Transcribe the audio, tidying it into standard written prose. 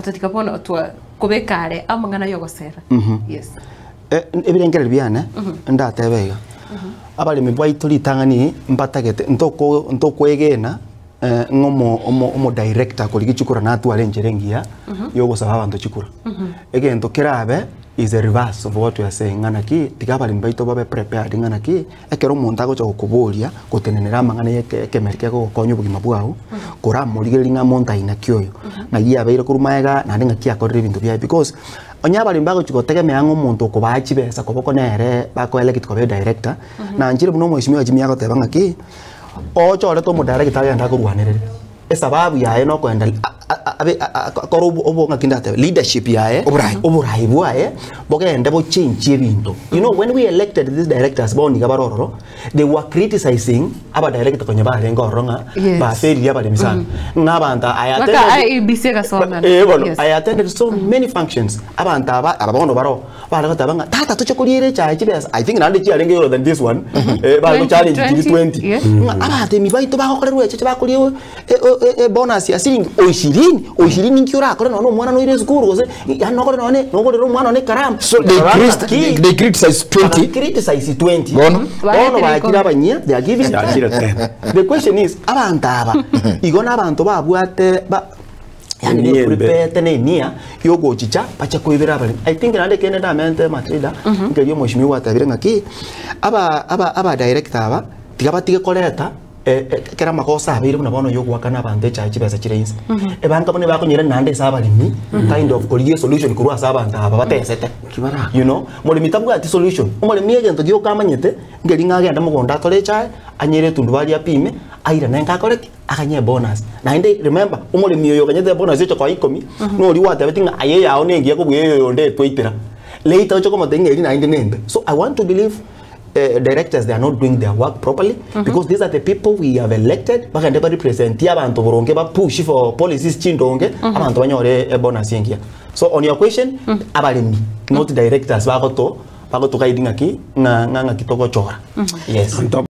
otatika bona otwa kubekare amangana yogosera yes ebirengere byane ndatebega abali mibwai tulitangani mbatagete ntokwegena ngomo director koligi chikura na atu alenjerengia yogo sababantu chikura egento kerabe is a reverse of what we are saying anaki tikabali mbaito babe prepared nganaki ekero umuntu agocha gukuburia gutenenera mangana yekemerike go konyo bugima bwao kora murigelinga monta ina kyoyo na giya beire kurumaega na ndinga kia korire bintu bya because onyabali mbago chikotegemea umuntu kubachi besa koboko nere bakoele kitikobe director na njire buno mwishimiwa jimi yako tebanga ki ochore to mudareke tagenda kurwanirire esababu yae no kwenda korobo obonga kindate leadership yae oburai bwae bogende bo change ebintu you know when we elected these directors boni gabaroro they were criticizing aba director konye ba renga oronga ba feri ya bale misana ngabanta I attended so many functions abanta ababono baro bala tabanga tata to chokolire cha chibes I think nande chi arenge than this one ba go challenge 20 abate mi baito ba kokorerwe cha ba kuriyo bonus ya sing oishirini nkiura akore no mwana no ire skuru gose ya no kore no mwana ne karam so they criticize 20 bono ba kira banyia they are giving the question is abantaba igona abantu babwate ba yani prepare nia yogo chicha pacha koibera bali I think nande kene da mente matrida ngeyo moshimi watabire ngaki aba director aba tigabatiga koleta kera makosa abiri kuna bono yogo wakana bande cha chibesa chirense ebanka bone bakonyera nande saba limi kind of kolige solution kurwa saba ntaba batesete kibara you know mole mitabwa ati solution mole miegento gyo kamanyete ngeri ngagenda mugonda tole cha anyere tundu bali apime aira nenka koreki akanye bonus na inde remember mole miyo kanyete bonus echo kwa 10 no ri wate betinga aye yawo nengiye ko buye yonde twaitira later ocho komo tengeri na inde nende so I want to believe directors they are not doing their work properly because these are the people we have elected bakande ba represent abantu boronge ba push for policies chindonge abantu banyore bonus yengia so on your question abalimi not directors bagoto kaidinga ki nga kitoko chora yes